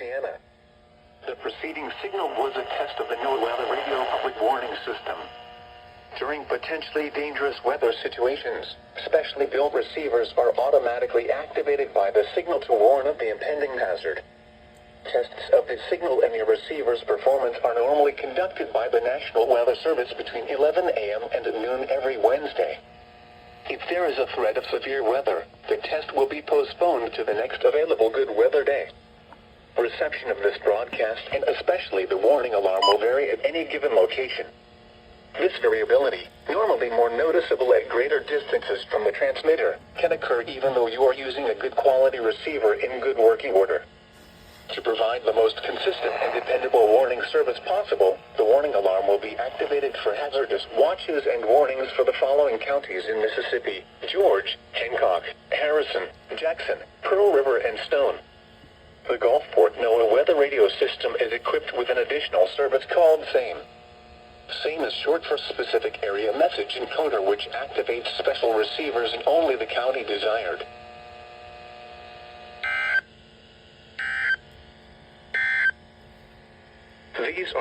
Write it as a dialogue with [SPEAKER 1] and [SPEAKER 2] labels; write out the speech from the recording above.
[SPEAKER 1] Louisiana. The preceding signal was a test of the NOAA radio public warning system. During potentially dangerous weather situations, specially built receivers are automatically activated by the signal to warn of the impending hazard. Tests of the signal and your receiver's performance are normally conducted by the National Weather Service between 11 a.m. and noon every Wednesday. If there is a threat of severe weather, the test will be postponed to the next available good weather day. Reception of this broadcast, and especially the warning alarm, will vary at any given location. This variability, normally more noticeable at greater distances from the transmitter, can occur even though you are using a good quality receiver in good working order. To provide the most consistent and dependable warning service possible, the warning alarm will be activated for hazardous watches and warnings for the following counties in Mississippi: George, Hancock, Harrison, Jackson, Pearl River, and Stone. The Gulfport NOAA weather radio system is equipped with an additional service called SAME. SAME is short for Specific Area Message Encoder, which activates special receivers in only the county desired. These are